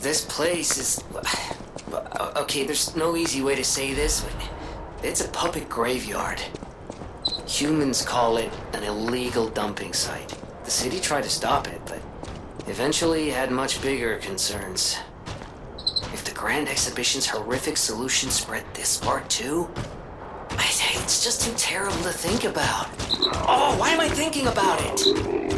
This place is... Okay, there's no easy way to say this, but it's a puppet graveyard. Humans call it an illegal dumping site. The city tried to stop it, but eventually had much bigger concerns. If the Grand Exhibition's horrific solution spread this far too, it's just too terrible to think about. Oh, why am I thinking about it?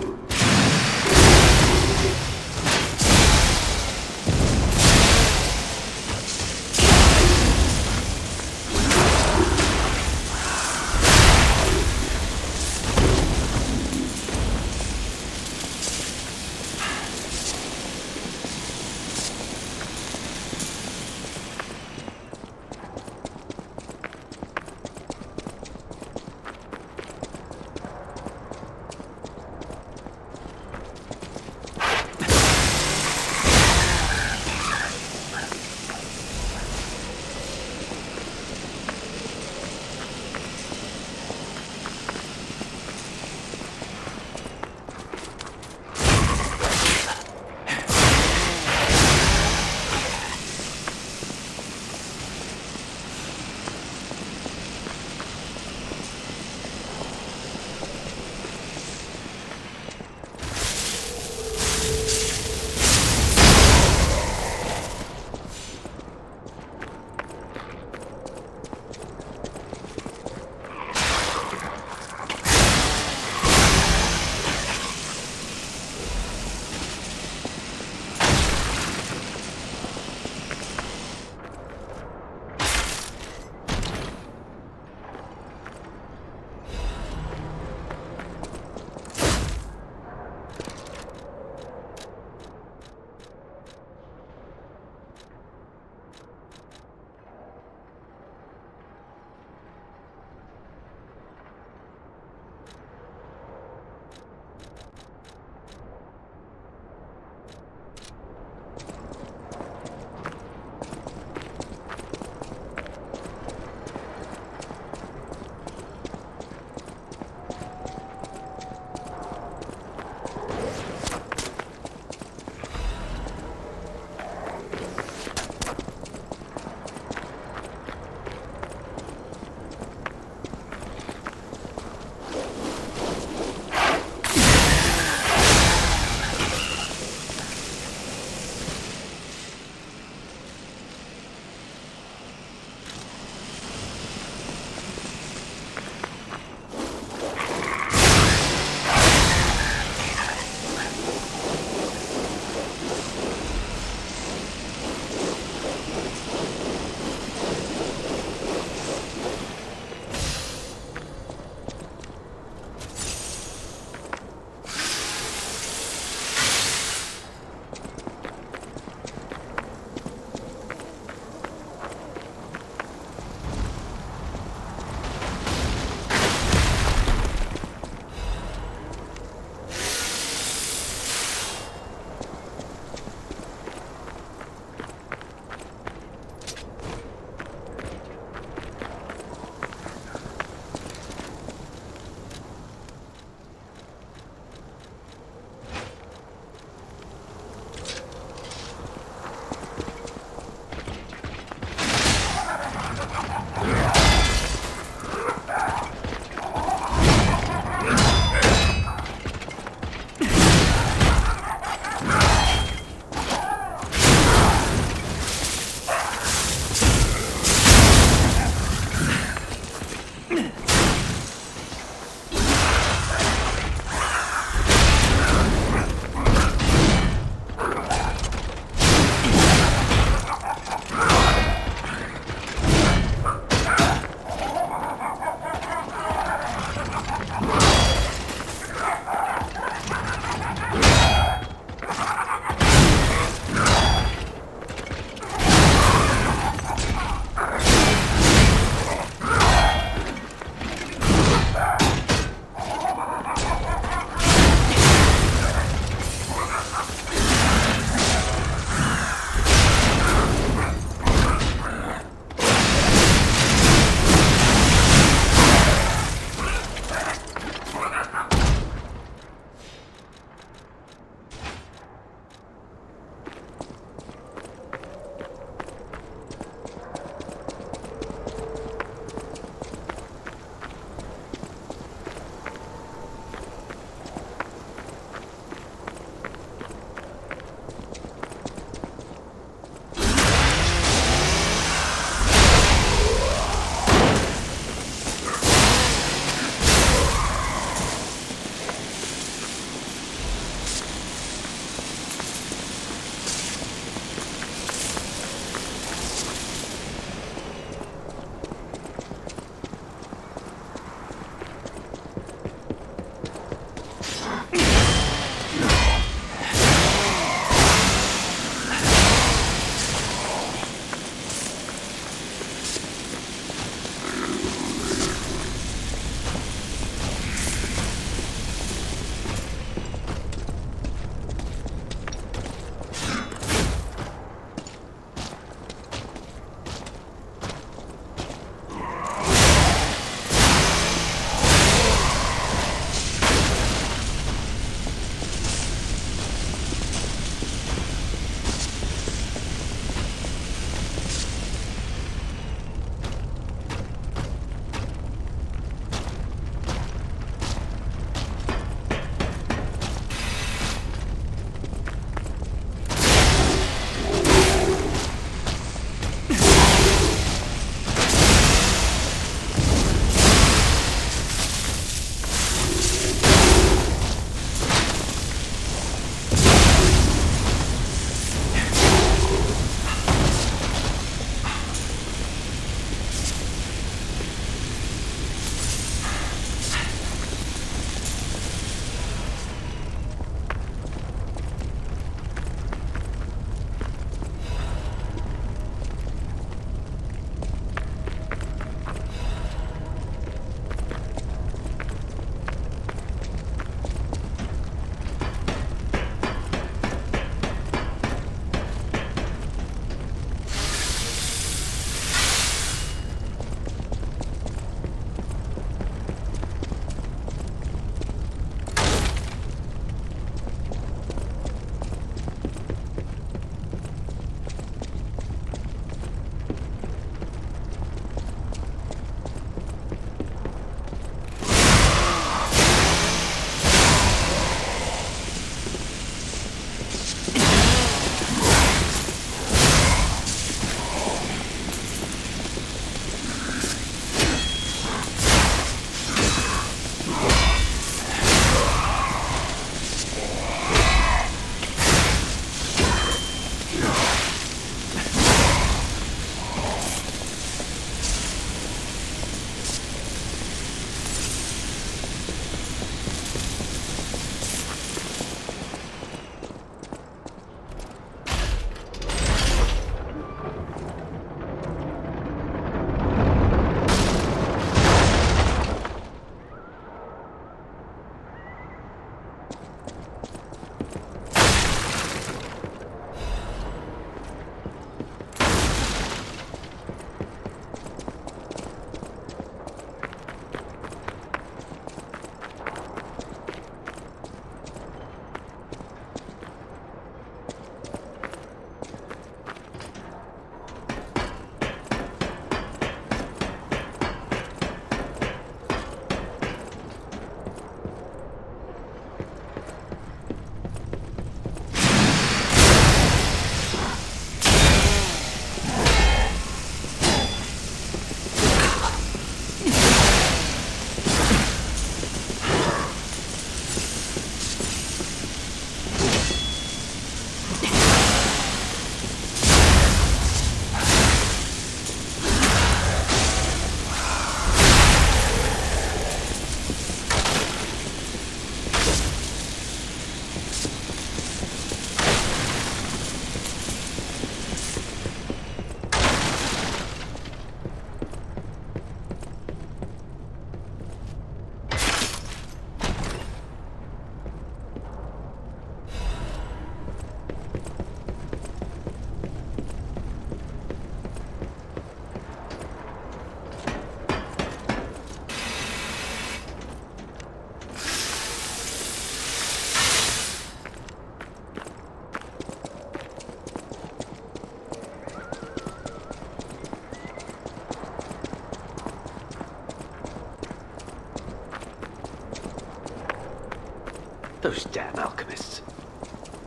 Those damn alchemists.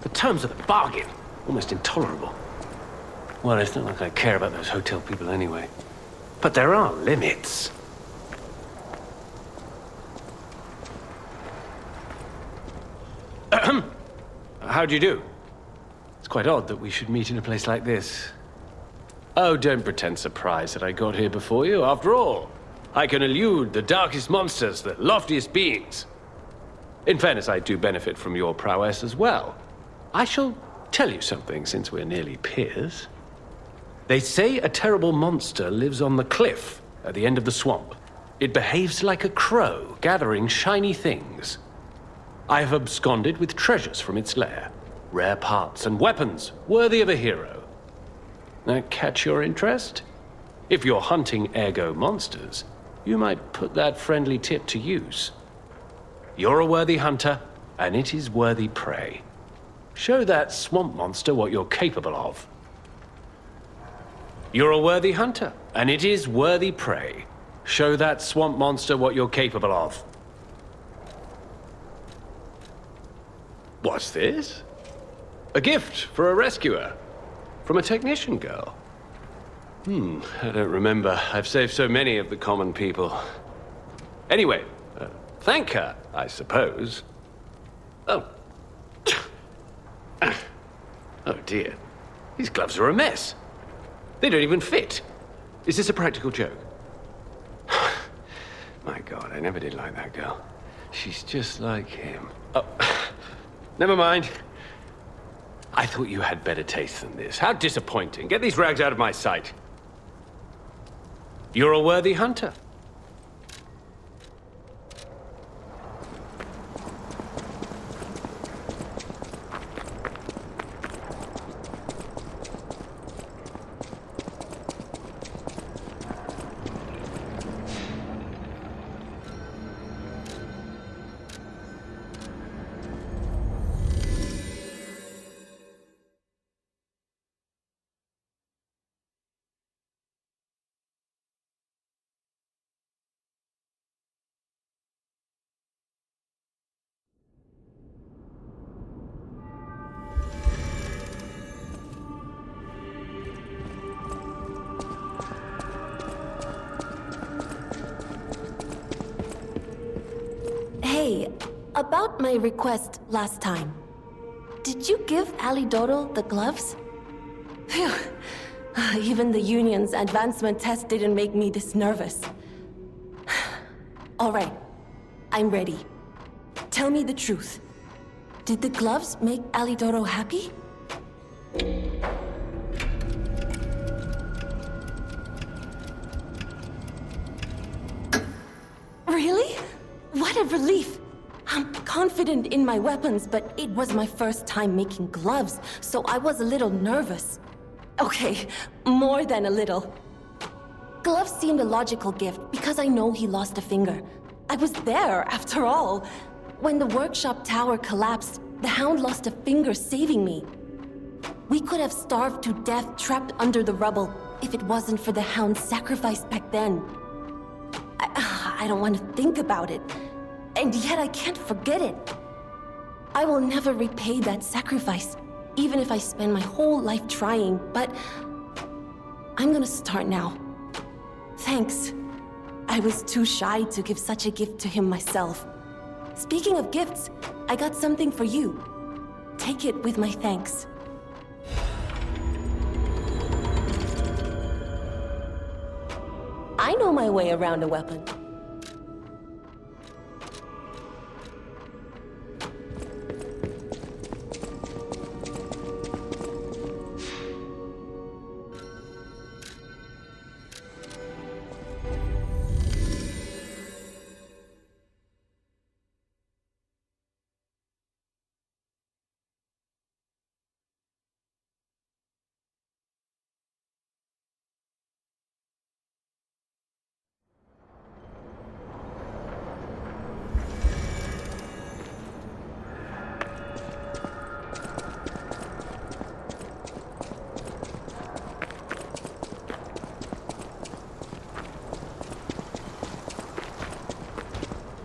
The terms of the bargain, almost intolerable. Well, it's not like I care about those hotel people anyway. But there are limits. How do you do? It's quite odd that we should meet in a place like this. Oh, don't pretend surprised that I got here before you. After all, I can elude the darkest monsters, the loftiest beings. In fairness, I do benefit from your prowess as well. I shall tell you something, since we're nearly peers. They say a terrible monster lives on the cliff at the end of the swamp. It behaves like a crow, gathering shiny things. I have absconded with treasures from its lair, rare parts and weapons worthy of a hero. That catch your interest? If you're hunting ergo monsters, you might put that friendly tip to use. You're a worthy hunter, and it is worthy prey. Show that swamp monster what you're capable of. You're a worthy hunter, and it is worthy prey. Show that swamp monster what you're capable of. What's this? A gift for a rescuer. From a technician girl. I don't remember. I've saved so many of the common people. Anyway, thank her, I suppose. Oh. Oh dear. These gloves are a mess. They don't even fit. Is this a practical joke? My God, I never did like that girl. She's just like him. Oh, never mind. I thought you had better taste than this. How disappointing. Get these rags out of my sight. You're a worthy hunter. Hey, about my request last time. Did you give Alidoro the gloves? Phew. Even the Union's advancement test didn't make me this nervous. All right, I'm ready. Tell me the truth. Did the gloves make Alidoro happy? Really? What a relief! I'm confident in my weapons, but it was my first time making gloves, so I was a little nervous. Okay, more than a little. Gloves seemed a logical gift because I know he lost a finger. I was there, after all. When the workshop tower collapsed, the Hound lost a finger saving me. We could have starved to death trapped under the rubble if it wasn't for the Hound's sacrifice back then. I don't want to think about it, and yet I can't forget it. I will never repay that sacrifice, even if I spend my whole life trying, but I'm gonna start now. Thanks. I was too shy to give such a gift to him myself. Speaking of gifts, I got something for you. Take it with my thanks. I know my way around a weapon.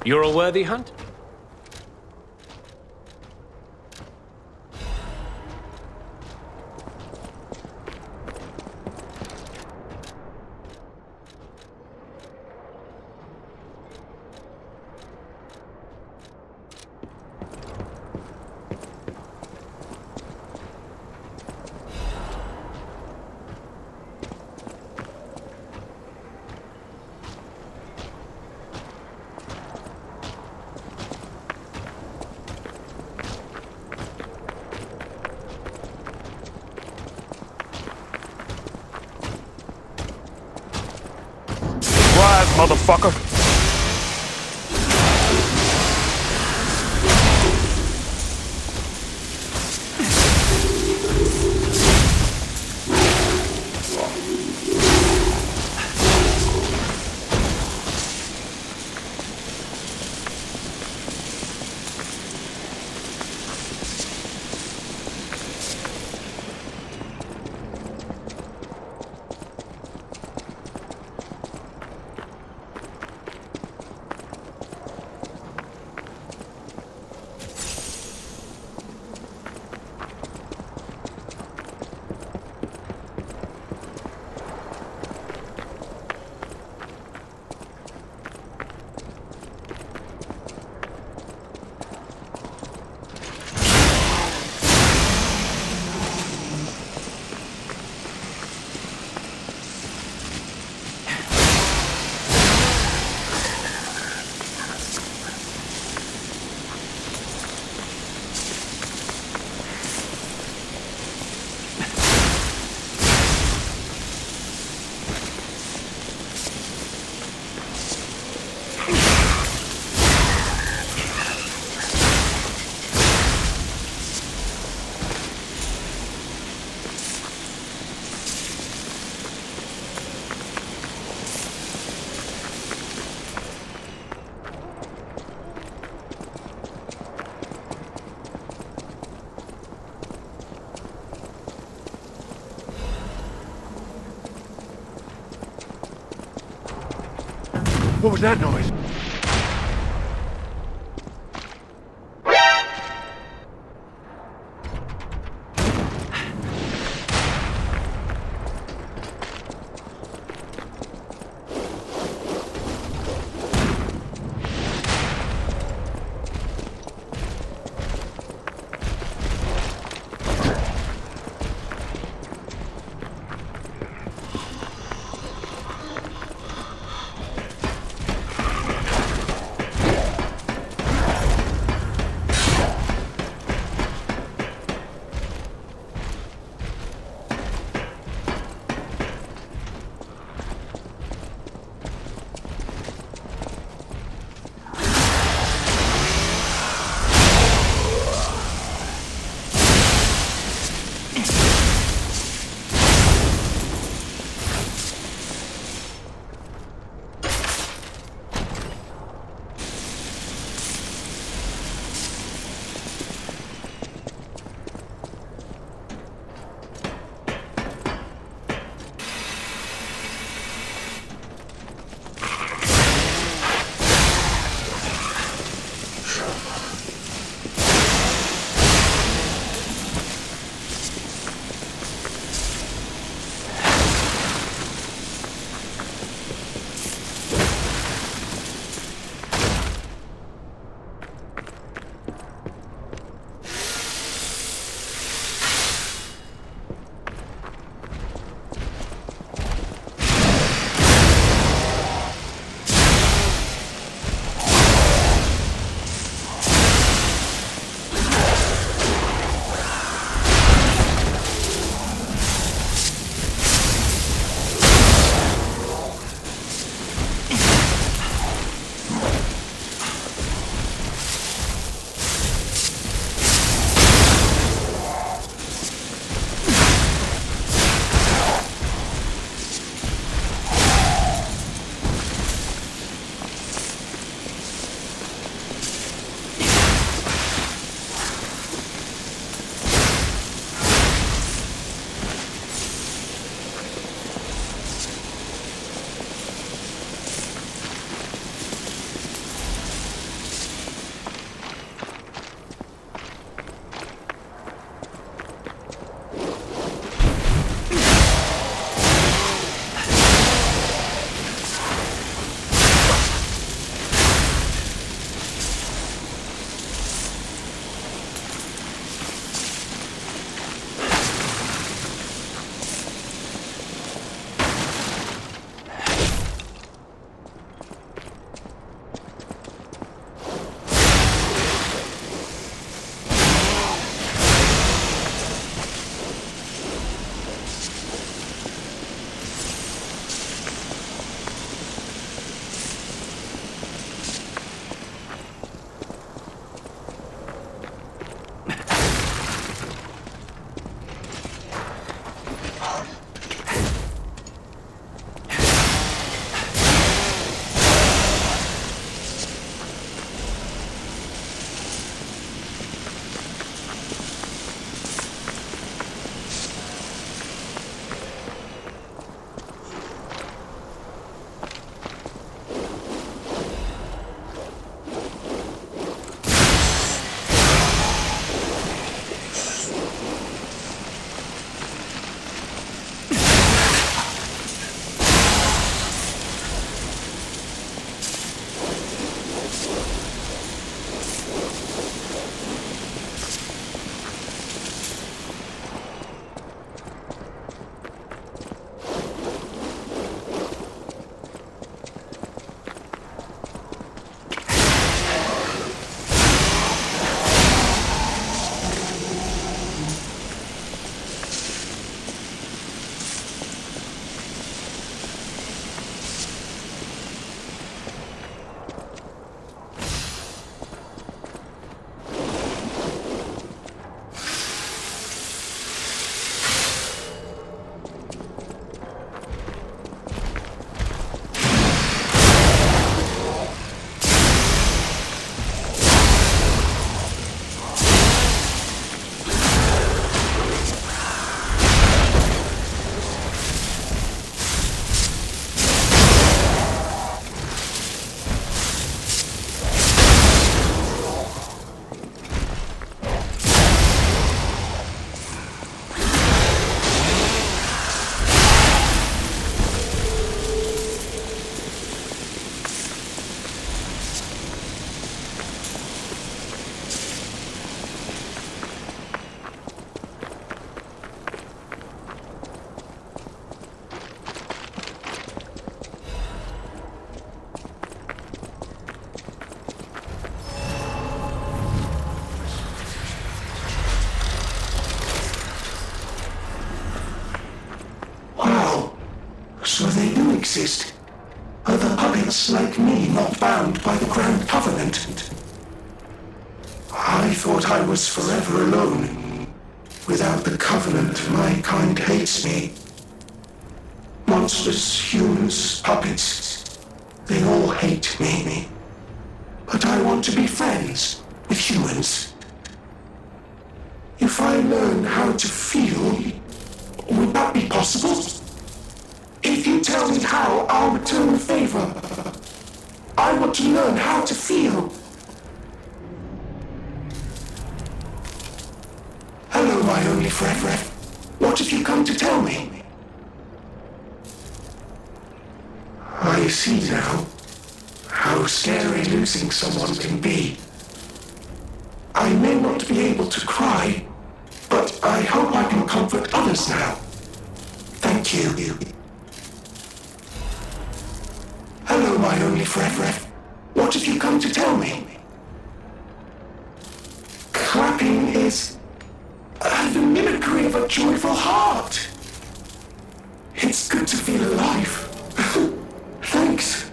You're a worthy hunter? motherfucker. What was that noise? covenant. I thought I was forever alone. Without the covenant, my kind hates me. Monsters, humans, puppets, they all hate me. But I want to be friends with humans. If I learn how to feel, would that be possible? If you tell me how, I'll return the favor. I want to learn how to feel. Hello, my only friend. What have you come to tell me? I see now how scary losing someone can be. I may not be able to cry, but I hope I can comfort others now. Thank you. Hello, my only friend. What have you come to tell me? Clapping is the mimicry of a joyful heart. It's good to feel alive. Thanks.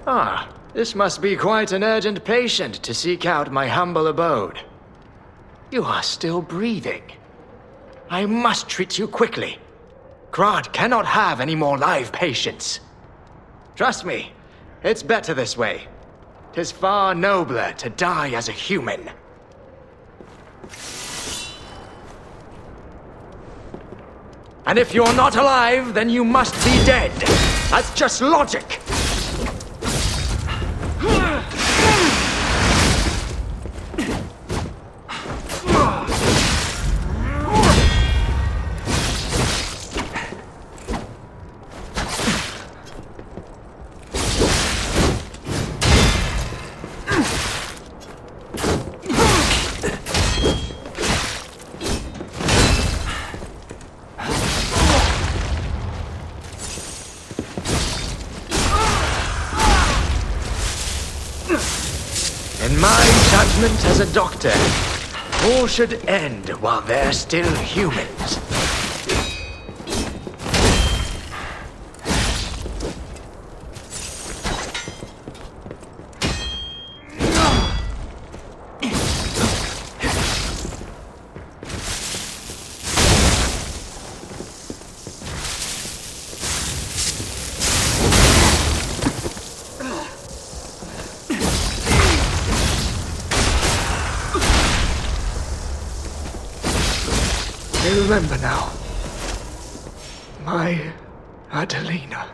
Ah, this must be quite an urgent patient to seek out my humble abode. You are still breathing. I must treat you quickly. Krat cannot have any more live patients. Trust me, it's better this way. 'Tis far nobler to die as a human. And if you're not alive, then you must be dead. That's just logic. In my judgment as a doctor, all should end while they're still humans. I remember now. My Adelina.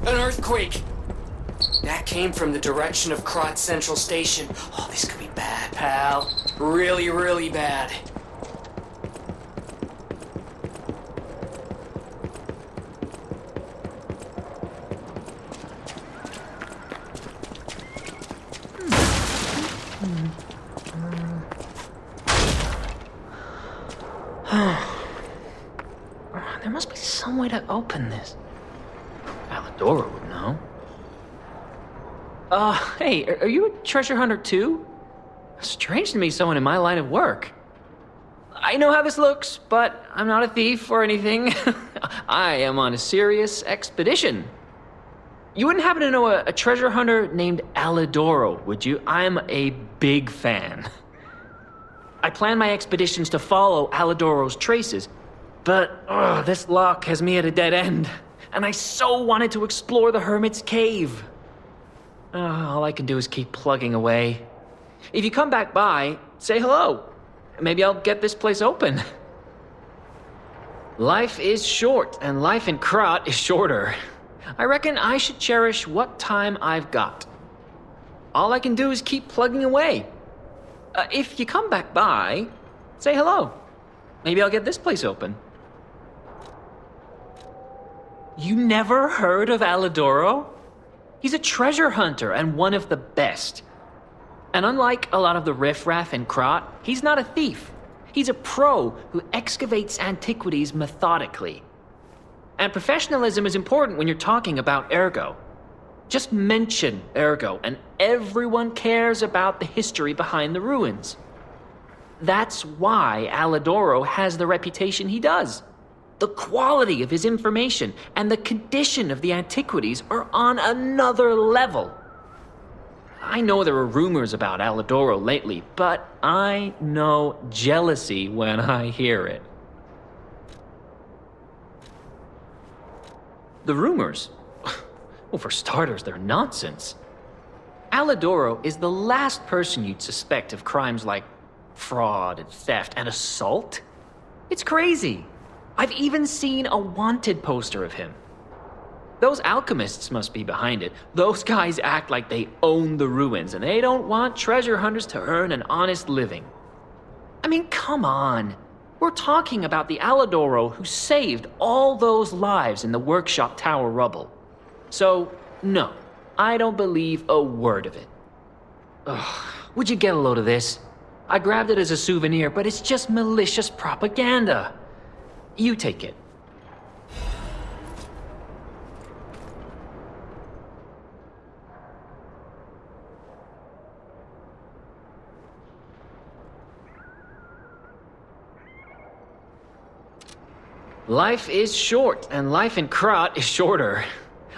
Earthquake! That came from the direction of Krat Central Station. Oh, this could be bad, pal. Really, really bad. There must be some way to open this. Alidora would know. Hey, are you a treasure hunter too? Strange to me, someone in my line of work. I know how this looks, but I'm not a thief or anything. I am on a serious expedition. You wouldn't happen to know a treasure hunter named Alidoro, would you? I'm a big fan. I plan my expeditions to follow Alidoro's traces, but this lock has me at a dead end, and I so wanted to explore the Hermit's Cave. All I can do is keep plugging away. If you come back by, say hello. Maybe I'll get this place open. Life is short, and life in Krat is shorter. I reckon I should cherish what time I've got. All I can do is keep plugging away. If you come back by, say hello. Maybe I'll get this place open. You never heard of Alidoro? He's a treasure hunter and one of the best. And unlike a lot of the riffraff in Krat, he's not a thief. He's a pro who excavates antiquities methodically. And professionalism is important when you're talking about Ergo. Just mention Ergo, and everyone cares about the history behind the ruins. That's why Alidoro has the reputation he does. The quality of his information and the condition of the antiquities are on another level. I know there are rumors about Alidoro lately, but I know jealousy when I hear it. The rumors? Well, for starters, they're nonsense. Alidoro is the last person you'd suspect of crimes like fraud and theft and assault. It's crazy. I've even seen a wanted poster of him. Those alchemists must be behind it. Those guys act like they own the ruins, and they don't want treasure hunters to earn an honest living. I mean, come on. We're talking about the Alidoro who saved all those lives in the workshop tower rubble. So, no, I don't believe a word of it. Ugh, would you get a load of this? I grabbed it as a souvenir, but it's just malicious propaganda. You take it. Life is short, and life in Krat is shorter.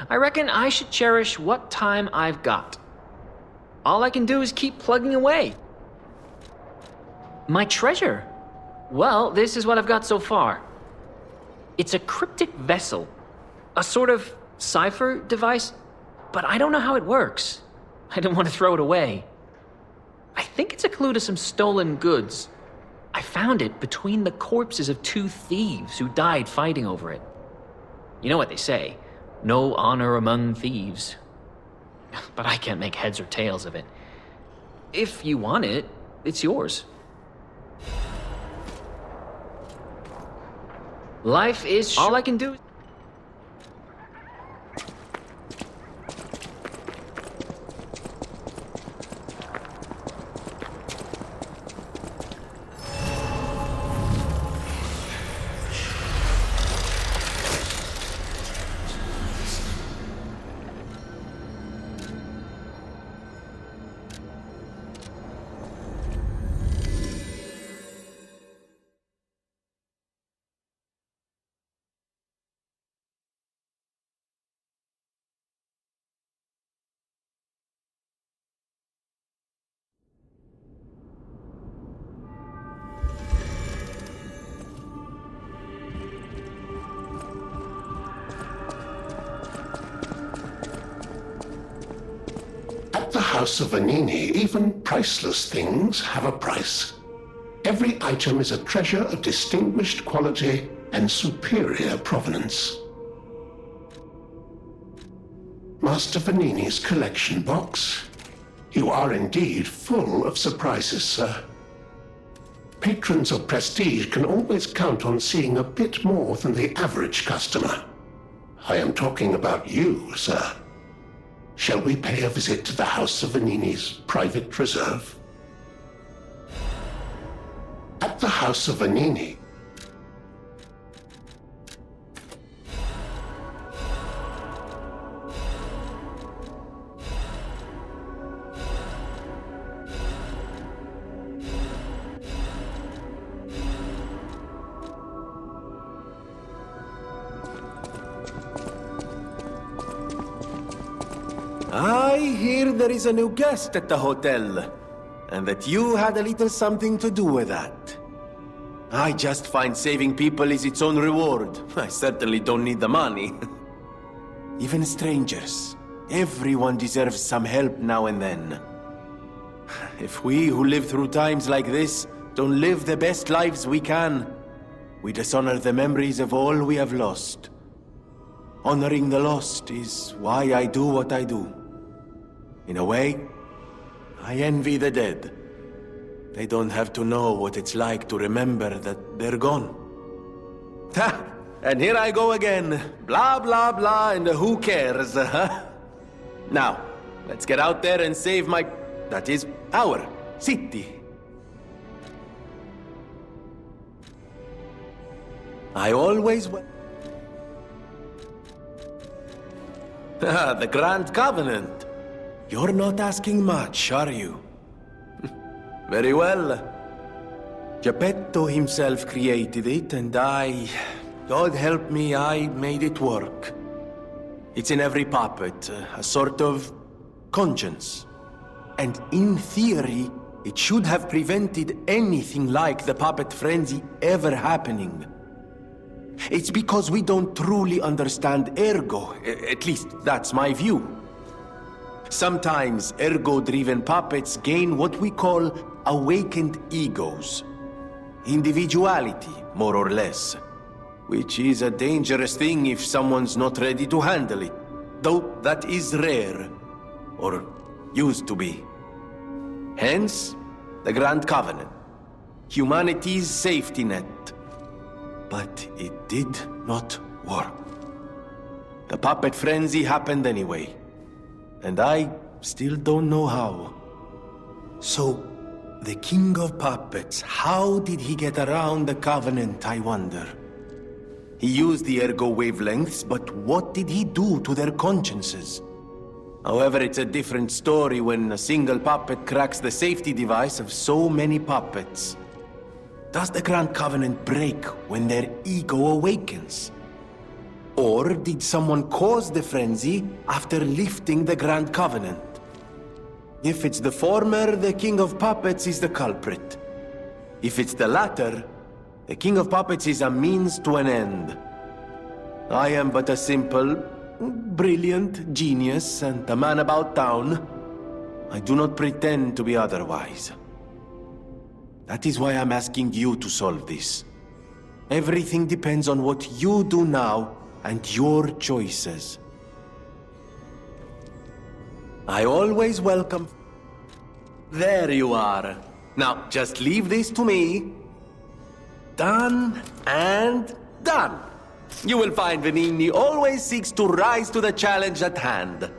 I reckon I should cherish what time I've got. All I can do is keep plugging away. My treasure? Well, this is what I've got so far. It's a cryptic vessel, a sort of cipher device, but I don't know how it works. I don't want to throw it away. I think it's a clue to some stolen goods. I found it between the corpses of 2 thieves who died fighting over it. You know what they say, no honor among thieves. But I can't make heads or tails of it. If you want it, it's yours. Life is short. All I can do is... At the House of Vanini, even priceless things have a price. Every item is a treasure of distinguished quality and superior provenance. Master Vanini's collection box. You are indeed full of surprises, sir. Patrons of prestige can always count on seeing a bit more than the average customer. I am talking about you, sir. Shall we pay a visit to the House of Vanini's private reserve? At the House of Vanini, I hear there is a new guest at the hotel, and that you had a little something to do with that. I just find saving people is its own reward. I certainly don't need the money. Even strangers. Everyone deserves some help now and then. If we who live through times like this don't live the best lives we can, we dishonor the memories of all we have lost. Honoring the lost is why I do what I do. In a way, I envy the dead. They don't have to know what it's like to remember that they're gone. Ha! And here I go again. Blah, blah, blah, and who cares, huh? Now, let's get out there and save my... that is, our city. I always... The Grand Covenant. You're not asking much, are you? Very well. Geppetto himself created it, and God help me, I made it work. It's in every puppet, a sort of conscience. And in theory, it should have prevented anything like the puppet frenzy ever happening. It's because we don't truly understand ergo, at least that's my view. Sometimes ergo-driven puppets gain what we call awakened egos. Individuality, more or less. Which is a dangerous thing if someone's not ready to handle it. Though that is rare. Or used to be. Hence, the Grand Covenant. Humanity's safety net. But it did not work. The puppet frenzy happened anyway. And I still don't know how. So, the King of Puppets, how did he get around the Covenant, I wonder? He used the ergo wavelengths, but what did he do to their consciences? However, it's a different story when a single puppet cracks the safety device of so many puppets. Does the Grand Covenant break when their ego awakens? Or did someone cause the frenzy after lifting the Grand Covenant? If it's the former, the King of Puppets is the culprit. If it's the latter, the King of Puppets is a means to an end. I am but a simple, brilliant genius and a man about town. I do not pretend to be otherwise. That is why I'm asking you to solve this. Everything depends on what you do now and your choices. I always welcome... There you are. Now, just leave this to me. Done and done. You will find Venigni always seeks to rise to the challenge at hand.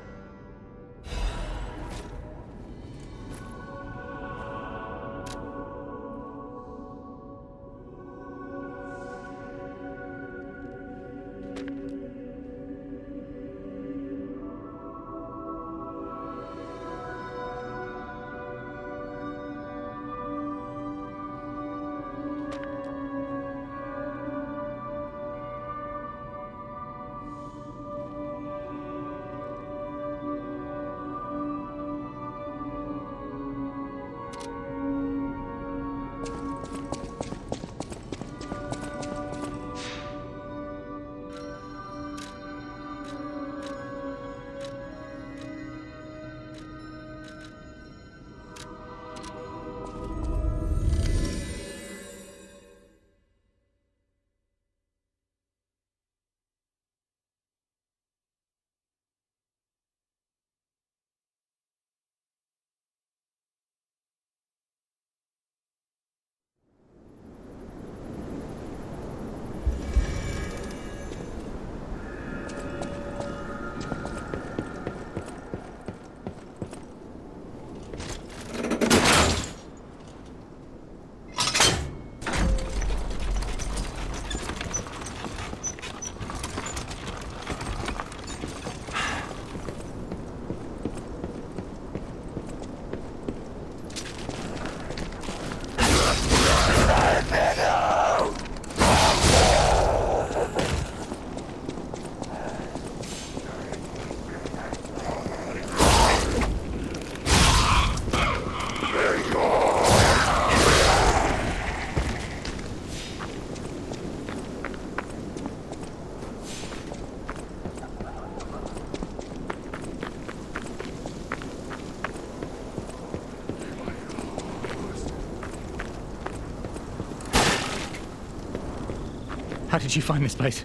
How did you find this place?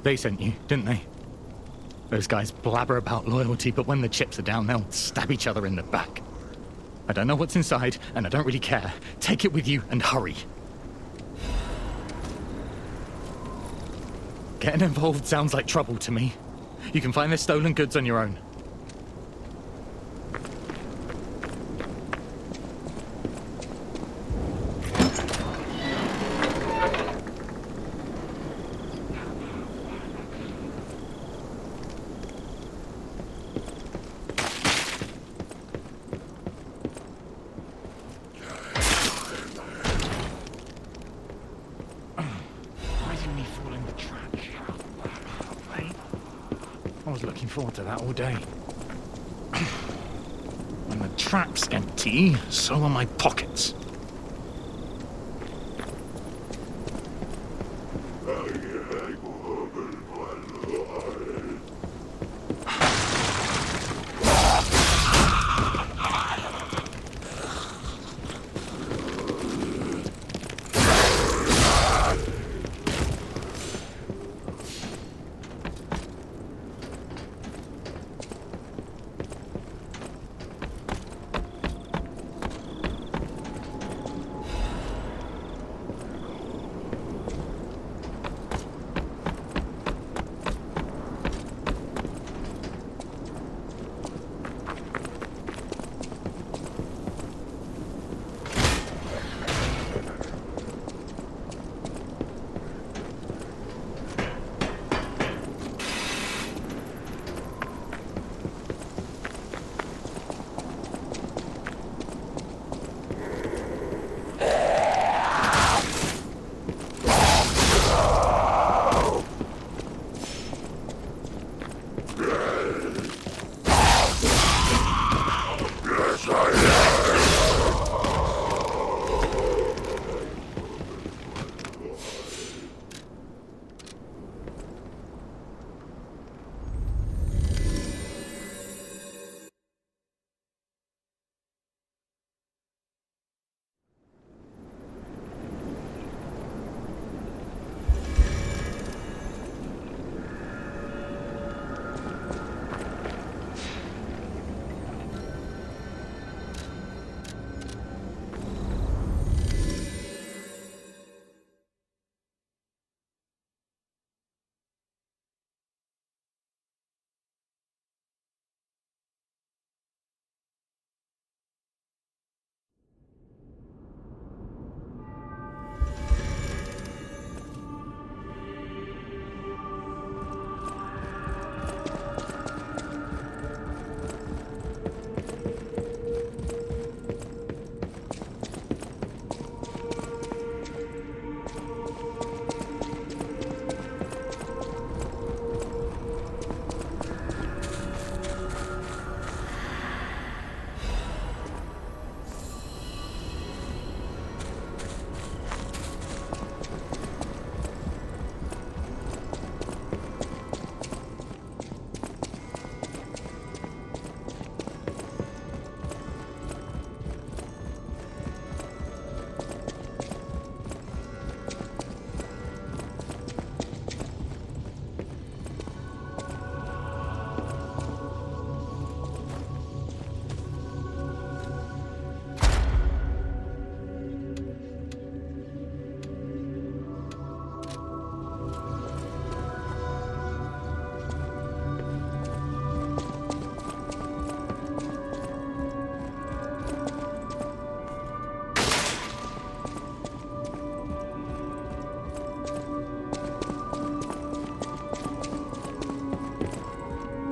They sent you, didn't they? Those guys blabber about loyalty, but when the chips are down, they'll stab each other in the back. I don't know what's inside, and I don't really care. Take it with you and hurry. Getting involved sounds like trouble to me. You can find the stolen goods on your own. Why didn't he fall in the trap? I was looking forward to that all day. When the trap's empty, so are my pockets.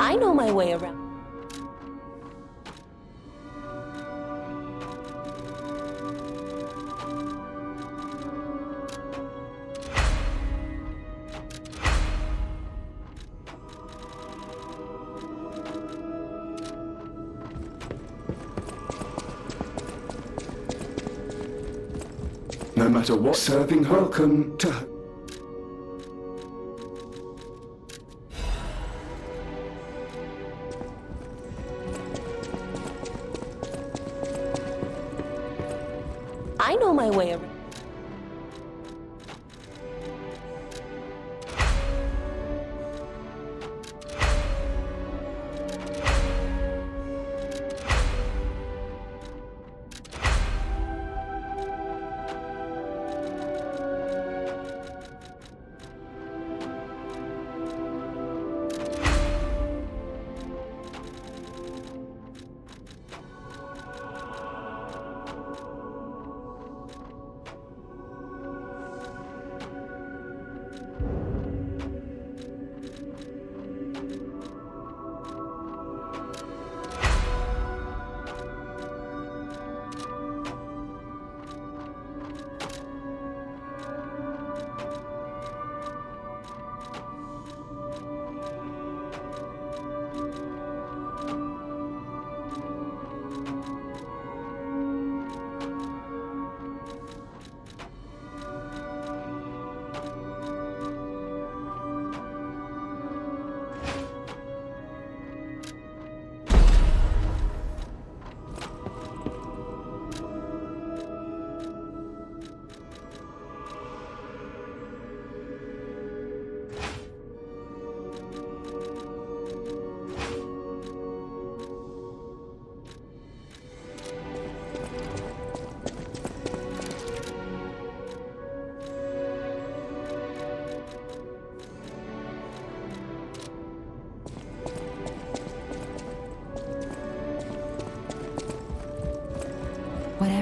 I know my way around. No matter what, serving welcome to... I know my way around.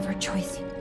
whatever choice you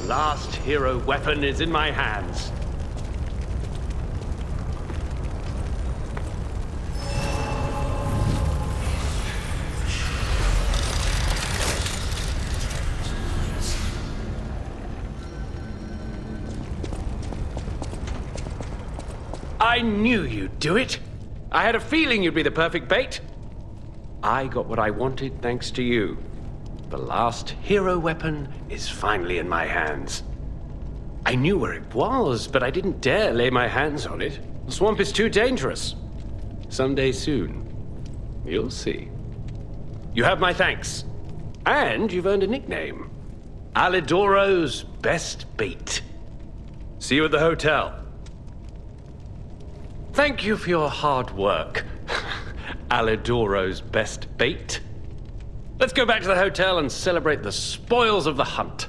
last hero weapon is in my hands. I knew you'd do it. I had a feeling you'd be the perfect bait. I got what I wanted thanks to you. The last hero weapon is finally in my hands. I knew where it was, but I didn't dare lay my hands on it. The swamp is too dangerous. Someday soon, you'll see. You have my thanks. And you've earned a nickname. Alidoro's best bait. See you at the hotel. Thank you for your hard work, Alidoro's best bait. Let's go back to the hotel and celebrate the spoils of the hunt.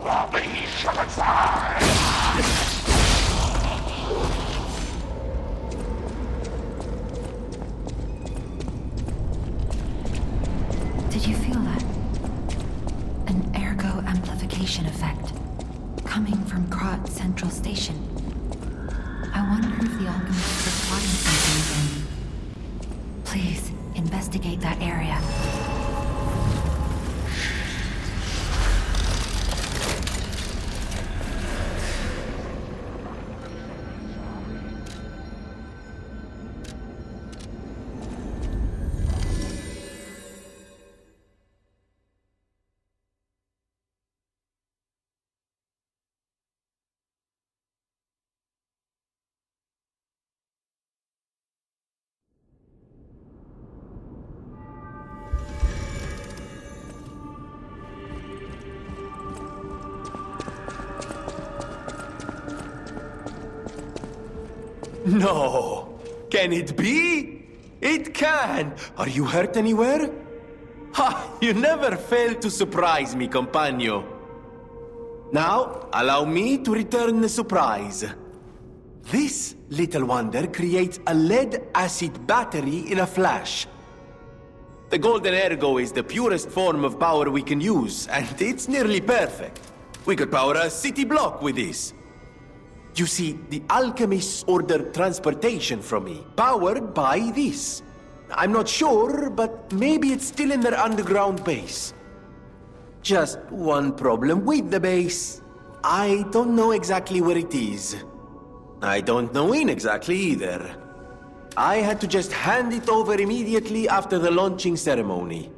Did you feel that? An ergo amplification effect coming from Krat Central Station. I wonder if the alchemists are plotting something again. Please, investigate that area. No! Can it be? It can! Are you hurt anywhere? Ha! You never fail to surprise me, compagno. Now, allow me to return the surprise. This little wonder creates a lead-acid battery in a flash. The golden ergo is the purest form of power we can use, and it's nearly perfect. We could power a city block with this. You see, the alchemists ordered transportation from me, powered by this. I'm not sure, but maybe it's still in their underground base. Just one problem with the base. I don't know exactly where it is. I don't know when exactly either. I had to just hand it over immediately after the launching ceremony.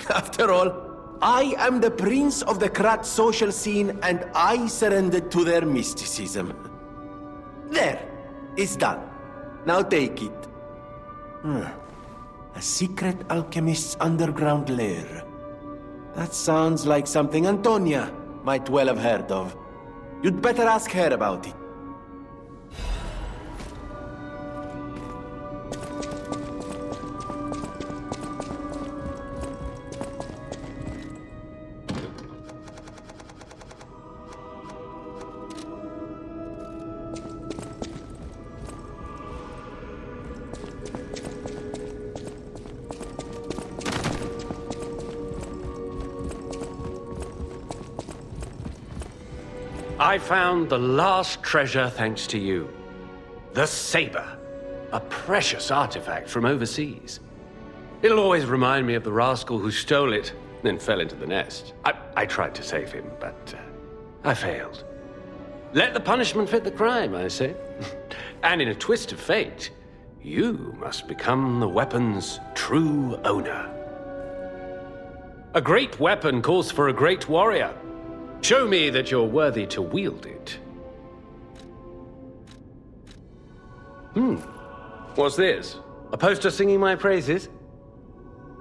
After all, I am the prince of the Krat social scene, and I surrendered to their mysticism. There, it's done. Now take it. A secret alchemist's underground lair. That sounds like something Antonia might well have heard of. You'd better ask her about it. I found the last treasure thanks to you. The saber. A precious artifact from overseas. It'll always remind me of the rascal who stole it, then fell into the nest. I tried to save him, but I failed. Let the punishment fit the crime, I say. And in a twist of fate, you must become the weapon's true owner. A great weapon calls for a great warrior. Show me that you're worthy to wield it. What's this? A poster singing my praises?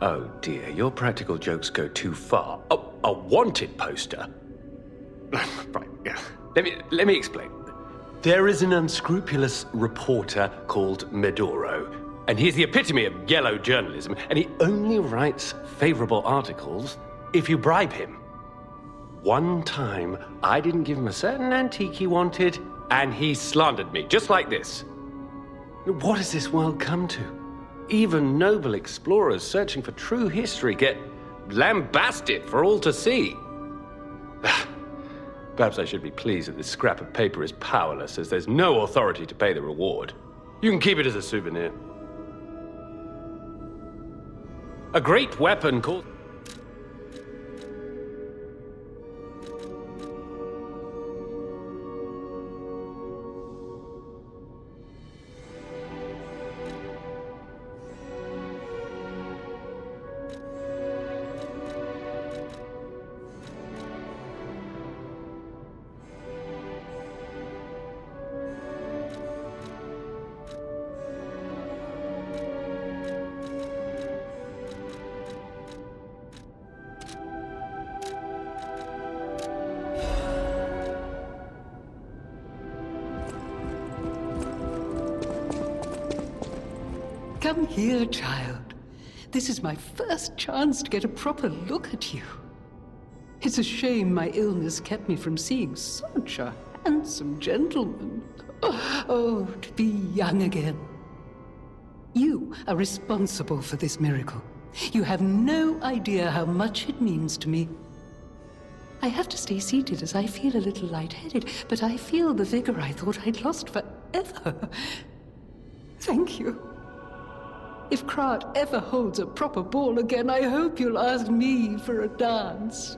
Oh dear, your practical jokes go too far. Oh, a wanted poster? Right, yeah. Let me explain. There is an unscrupulous reporter called Medoro, and he's the epitome of yellow journalism, and he only writes favorable articles if you bribe him. One time, I didn't give him a certain antique he wanted, and he slandered me, just like this. What has this world come to? Even noble explorers searching for true history get lambasted for all to see. Perhaps I should be pleased that this scrap of paper is powerless, as there's no authority to pay the reward. You can keep it as a souvenir. A great weapon called... Come here, child. This is my first chance to get a proper look at you. It's a shame my illness kept me from seeing such a handsome gentleman. Oh, to be young again. You are responsible for this miracle. You have no idea how much it means to me. I have to stay seated as I feel a little lightheaded, but I feel the vigor I thought I'd lost forever. Thank you. If Krat ever holds a proper ball again, I hope you'll ask me for a dance.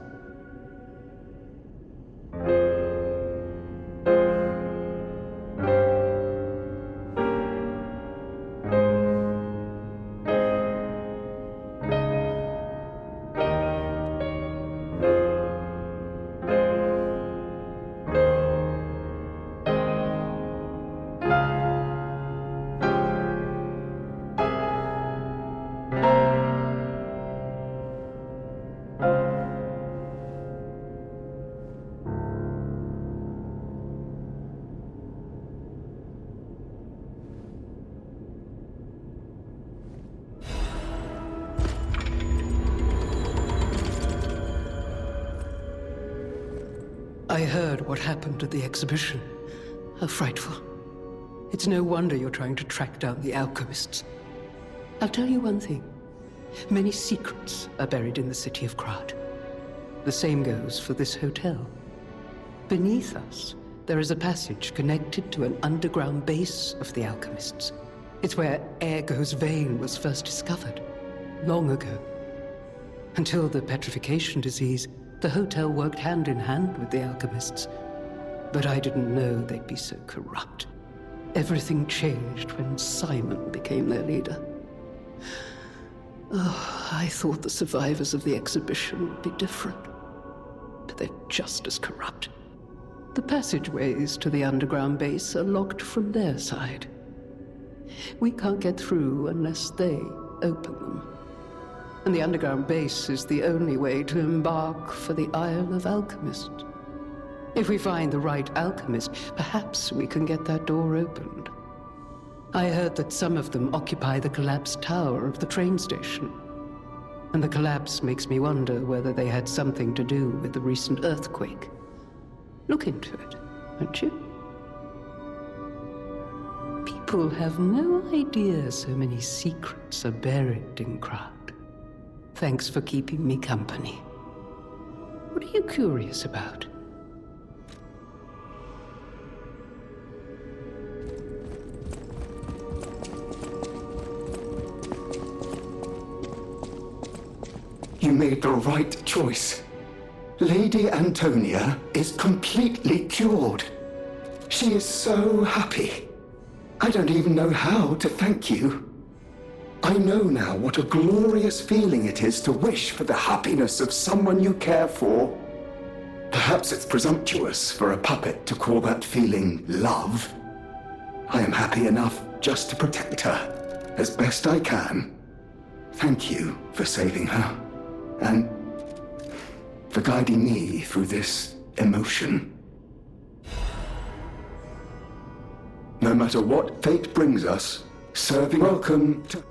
I heard what happened at the exhibition. How frightful. It's no wonder you're trying to track down the alchemists. I'll tell you one thing. Many secrets are buried in the city of Krat. The same goes for this hotel. Beneath us, there is a passage connected to an underground base of the alchemists. It's where Ergo's vein was first discovered, long ago. Until the petrification disease, the hotel worked hand in hand with the alchemists. But I didn't know they'd be so corrupt. Everything changed when Simon became their leader. Oh, I thought the survivors of the exhibition would be different. But they're just as corrupt. The passageways to the underground base are locked from their side. We can't get through unless they open them. And the underground base is the only way to embark for the Isle of Alchemists. If we find the right alchemist, perhaps we can get that door opened. I heard that some of them occupy the collapsed tower of the train station. And the collapse makes me wonder whether they had something to do with the recent earthquake. Look into it, won't you? People have no idea so many secrets are buried in Krat. Thanks for keeping me company. What are you curious about? You made the right choice. Lady Antonia is completely cured. She is so happy. I don't even know how to thank you. I know now what a glorious feeling it is to wish for the happiness of someone you care for. Perhaps it's presumptuous for a puppet to call that feeling love. I am happy enough just to protect her, as best I can. Thank you for saving her, and for guiding me through this emotion. No matter what fate brings us, serving welcome to...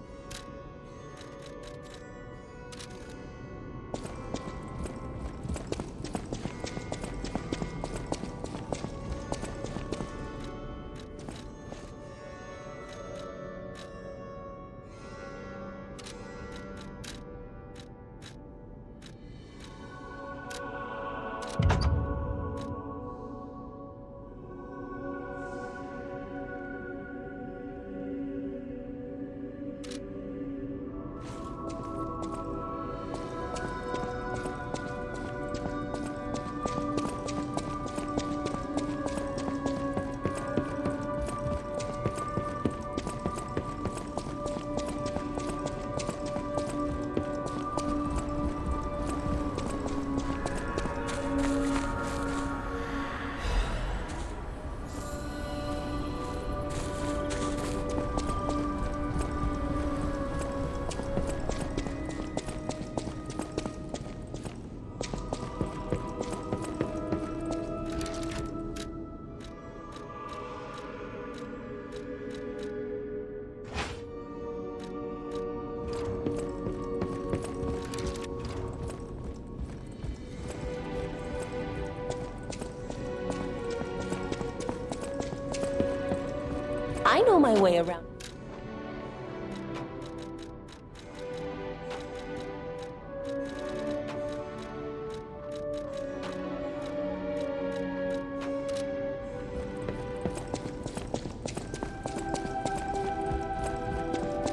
know my way around.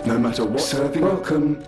No matter what, serving welcome.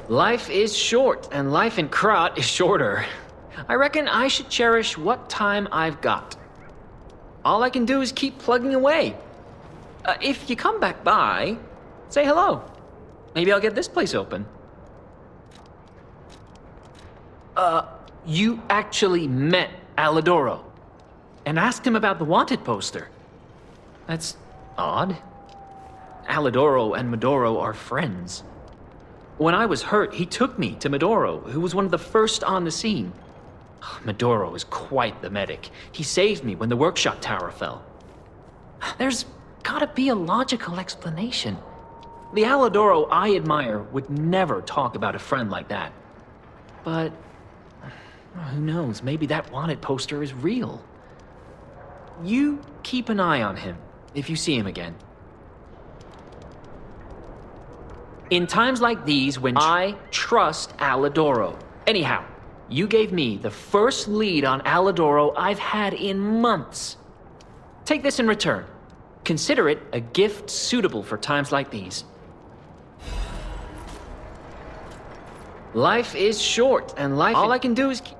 Life is short, and life in Krat is shorter. I reckon I should cherish what time I've got. All I can do is keep plugging away. If you come back by, say hello. Maybe I'll get this place open. You actually met Alidoro and asked him about the wanted poster. That's odd. Alidoro and Medoro are friends. When I was hurt, he took me to Medoro, who was one of the first on the scene. Medoro is quite the medic. He saved me when the workshop tower fell. There's gotta be a logical explanation. The Alidoro I admire would never talk about a friend like that. But who knows, maybe that wanted poster is real. You keep an eye on him if you see him again. In times like these, when I trust Alidoro. Anyhow, you gave me the first lead on Alidoro I've had in months. Take this in return. Consider it a gift suitable for times like these. Life is short, and all I can do is keep...